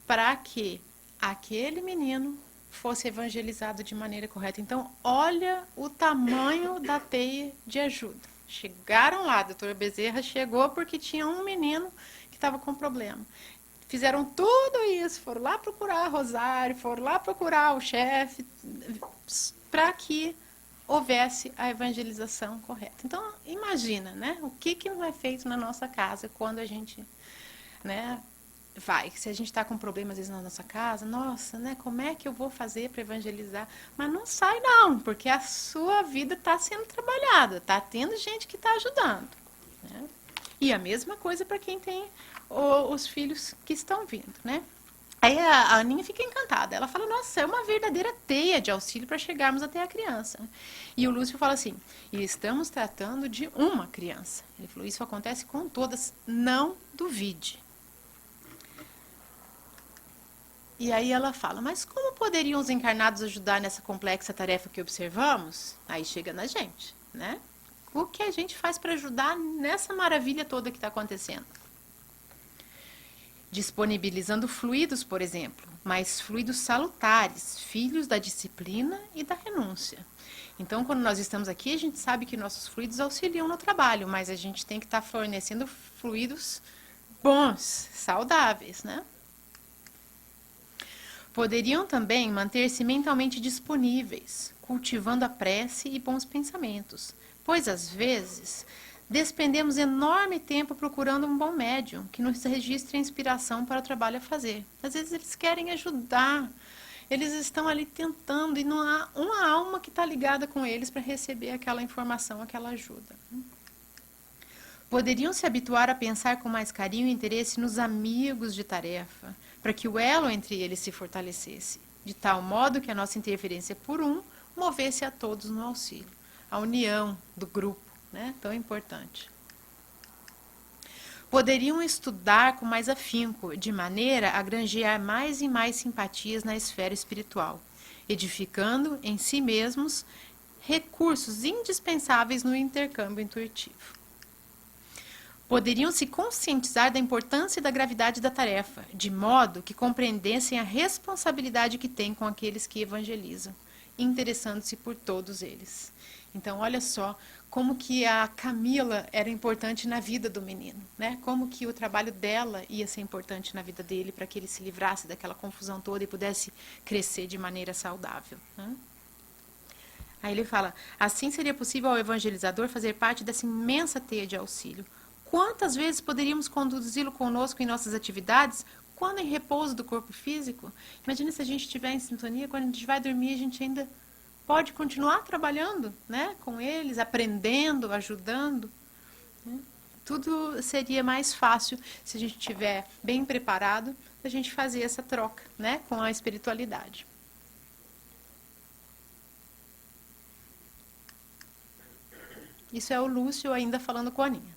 para que aquele menino fosse evangelizado de maneira correta. Então, olha o tamanho da teia de ajuda. Chegaram lá, a doutora Bezerra chegou porque tinha um menino que estava com problema. Fizeram tudo isso, foram lá procurar a Rosário, foram lá procurar o chefe, para que houvesse a evangelização correta. Então, imagina, né? O que não é feito na nossa casa quando a gente, né, vai. Se a gente está com problemas às vezes na nossa casa, nossa, né? Como é que eu vou fazer para evangelizar? Mas não sai não, porque a sua vida está sendo trabalhada, está tendo gente que está ajudando, né? E a mesma coisa para quem tem os filhos que estão vindo, né? Aí a Aninha fica encantada. Ela fala, nossa, é uma verdadeira teia de auxílio para chegarmos até a criança. E o Lúcio fala assim, e estamos tratando de uma criança. Ele falou, isso acontece com todas, não duvide. E aí ela fala, mas como poderiam os encarnados ajudar nessa complexa tarefa que observamos? Aí chega na gente, né? O que a gente faz para ajudar nessa maravilha toda que está acontecendo? Disponibilizando fluidos, por exemplo, mas fluidos salutares, filhos da disciplina e da renúncia. Então, quando nós estamos aqui, a gente sabe que nossos fluidos auxiliam no trabalho, mas a gente tem que estar fornecendo fluidos bons, saudáveis, né? Poderiam também manter-se mentalmente disponíveis, cultivando a prece e bons pensamentos, pois às vezes despendemos enorme tempo procurando um bom médium que nos registre a inspiração para o trabalho a fazer. Às vezes eles querem ajudar, eles estão ali tentando e não há uma alma que está ligada com eles para receber aquela informação, aquela ajuda. Poderiam se habituar a pensar com mais carinho e interesse nos amigos de tarefa, para que o elo entre eles se fortalecesse, de tal modo que a nossa interferência por um movesse a todos no auxílio. A união do grupo, né? Tão importante. Poderiam estudar com mais afinco, de maneira a granjear mais e mais simpatias na esfera espiritual, edificando em si mesmos recursos indispensáveis no intercâmbio intuitivo. Poderiam se conscientizar da importância e da gravidade da tarefa, de modo que compreendessem a responsabilidade que têm com aqueles que evangelizam, interessando-se por todos eles. Então, olha só como que a Camila era importante na vida do menino, né? Como que o trabalho dela ia ser importante na vida dele para que ele se livrasse daquela confusão toda e pudesse crescer de maneira saudável, né? Aí ele fala, assim seria possível ao evangelizador fazer parte dessa imensa teia de auxílio. Quantas vezes poderíamos conduzi-lo conosco em nossas atividades, quando em repouso do corpo físico? Imagina se a gente estiver em sintonia, quando a gente vai dormir, a gente ainda pode continuar trabalhando, né, com eles, aprendendo, ajudando, né? Tudo seria mais fácil se a gente estiver bem preparado para a gente fazer essa troca, né, com a espiritualidade. Isso é o Lúcio ainda falando com a Aninha.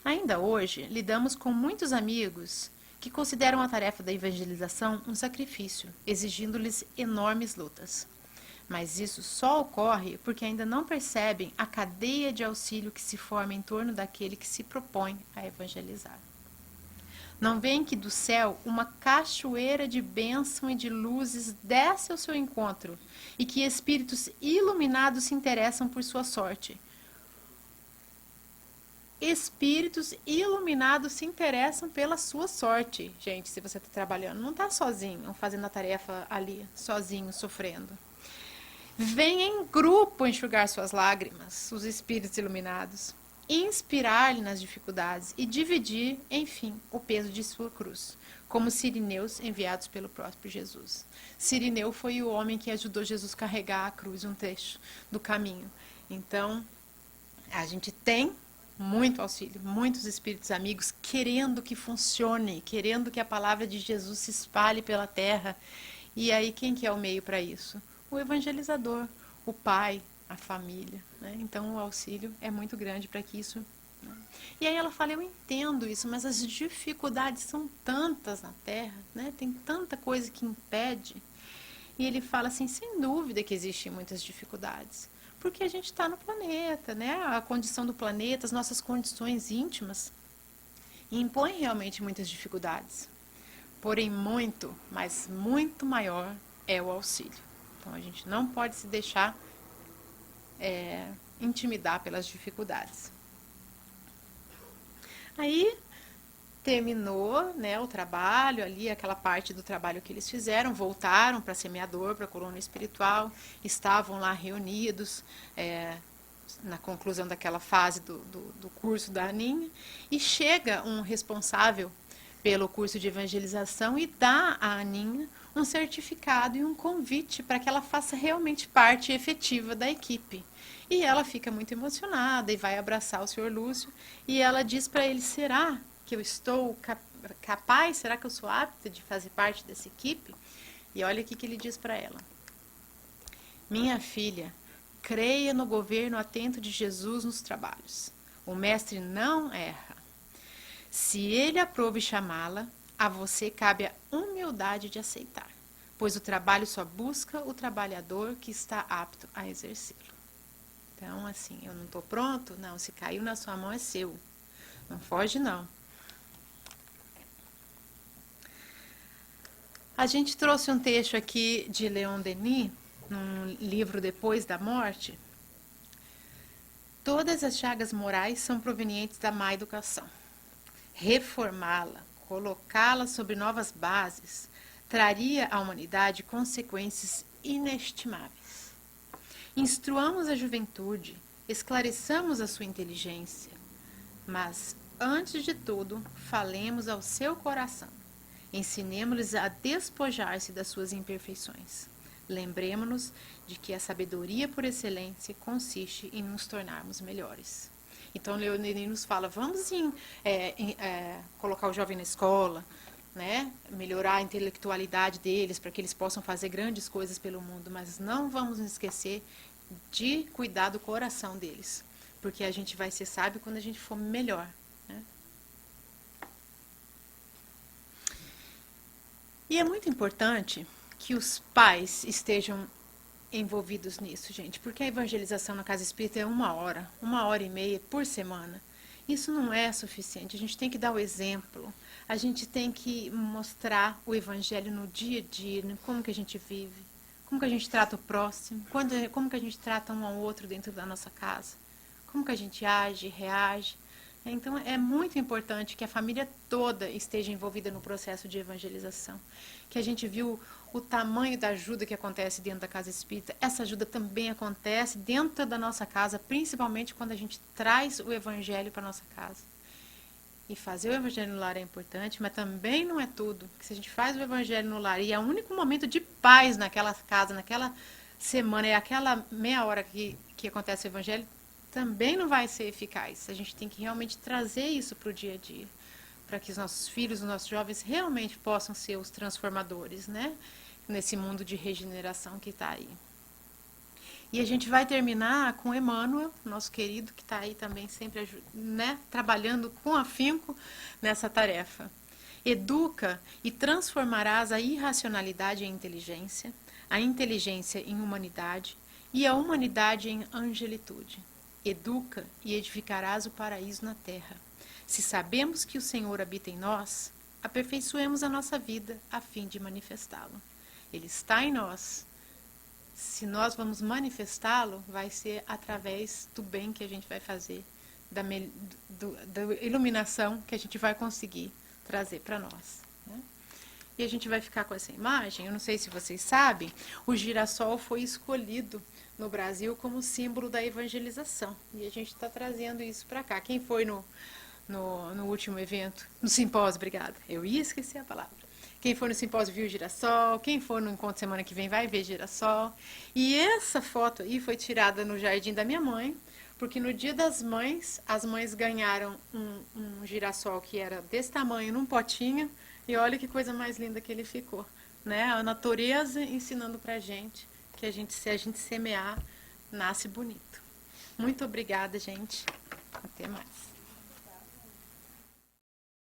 Ainda hoje, lidamos com muitos amigos que consideram a tarefa da evangelização um sacrifício, exigindo-lhes enormes lutas. Mas isso só ocorre porque ainda não percebem a cadeia de auxílio que se forma em torno daquele que se propõe a evangelizar. Não veem que do céu uma cachoeira de bênção e de luzes desce ao seu encontro, e que espíritos iluminados se interessam por sua sorte. Espíritos iluminados se interessam pela sua sorte. Gente, se você está trabalhando, não está sozinho, fazendo a tarefa ali, sozinho, sofrendo. Vem em grupo enxugar suas lágrimas, os espíritos iluminados, inspirar-lhe nas dificuldades e dividir, enfim, o peso de sua cruz, como sirineus enviados pelo próprio Jesus. Sirineu foi o homem que ajudou Jesus a carregar a cruz, um trecho do caminho. Então, a gente tem muito auxílio, muitos espíritos amigos querendo que funcione, querendo que a palavra de Jesus se espalhe pela terra. E aí quem que é o meio para isso? O evangelizador, o pai, a família. Né? Então o auxílio é muito grande para que isso... Né? E aí ela fala, eu entendo isso, mas as dificuldades são tantas na terra, né? Tem tanta coisa que impede. E ele fala assim, sem dúvida que existem muitas dificuldades. Porque a gente está no planeta, né? A condição do planeta, as nossas condições íntimas impõem realmente muitas dificuldades. Porém, muito, mas muito maior é o auxílio. Então, a gente não pode se deixar intimidar pelas dificuldades. Aí, terminou, né, o trabalho ali, aquela parte do trabalho que eles fizeram, voltaram para Semeador, para a coluna espiritual, estavam lá reunidos na conclusão daquela fase do curso da Aninha, e chega um responsável pelo curso de evangelização e dá à Aninha um certificado e um convite para que ela faça realmente parte efetiva da equipe. E ela fica muito emocionada e vai abraçar o senhor Lúcio, e ela diz para ele, será que eu estou capaz, será que eu sou apta de fazer parte dessa equipe? E olha o que ele diz para ela. Minha filha, creia no governo atento de Jesus nos trabalhos. O mestre não erra. Se ele aprova chamá-la, a você cabe a humildade de aceitar, pois o trabalho só busca o trabalhador que está apto a exercê-lo. Então, assim, eu não estou pronto? Não, se caiu na sua mão é seu. Não foge, não. A gente trouxe um texto aqui de Leon Denis, num livro Depois da Morte. Todas as chagas morais são provenientes da má educação. Reformá-la, colocá-la sobre novas bases, traria à humanidade consequências inestimáveis. Instruamos a juventude, esclareçamos a sua inteligência, mas, antes de tudo, falemos ao seu coração. Ensinemos-lhes a despojar-se das suas imperfeições. Lembremos-nos de que a sabedoria por excelência consiste em nos tornarmos melhores. Então, Leonine nos fala, vamos sim colocar o jovem na escola, né? Melhorar a intelectualidade deles para que eles possam fazer grandes coisas pelo mundo, mas não vamos nos esquecer de cuidar do coração deles, porque a gente vai ser sábio quando a gente for melhor. Né? E é muito importante que os pais estejam envolvidos nisso, gente, porque a evangelização na casa espírita é 1 hora e meia por semana. Isso não é suficiente, a gente tem que dar o exemplo, a gente tem que mostrar o evangelho no dia a dia, como que a gente vive, como que a gente trata o próximo, como que a gente trata um ao outro dentro da nossa casa, como que a gente age, reage. Então, é muito importante que a família toda esteja envolvida no processo de evangelização. Que a gente viu o tamanho da ajuda que acontece dentro da casa espírita. Essa ajuda também acontece dentro da nossa casa, principalmente quando a gente traz o evangelho para a nossa casa. E fazer o evangelho no lar é importante, mas também não é tudo. Porque se a gente faz o evangelho no lar e é o único momento de paz naquela casa, naquela semana, é aquela meia hora que acontece o evangelho, também não vai ser eficaz. A gente tem que realmente trazer isso para o dia a dia, para que os nossos filhos, os nossos jovens realmente possam ser os transformadores, né? Nesse mundo de regeneração que está aí. E a gente vai terminar com Emmanuel, nosso querido, que está aí também sempre, né, trabalhando com afinco nessa tarefa. Educa e transformarás a irracionalidade em inteligência, a inteligência em humanidade e a humanidade em angelitude. Educa e edificarás o paraíso na terra. Se sabemos que o Senhor habita em nós, aperfeiçoemos a nossa vida a fim de manifestá-lo. Ele está em nós. Se nós vamos manifestá-lo, vai ser através do bem que a gente vai fazer, da iluminação que a gente vai conseguir trazer para nós. Né? E a gente vai ficar com essa imagem. Eu não sei se vocês sabem, o girassol foi escolhido no Brasil como símbolo da evangelização. E a gente está trazendo isso para cá. Quem foi no último evento? No simpósio, obrigada. Eu ia esquecer a palavra. Quem for no simpósio viu o girassol, quem for no encontro semana que vem vai ver girassol. E essa foto aí foi tirada no jardim da minha mãe, porque no Dia das Mães, as mães ganharam um girassol que era desse tamanho, num potinho, e olha que coisa mais linda que ele ficou. Né? A natureza ensinando pra gente que se a gente semear, nasce bonito. Muito obrigada, gente. Até mais.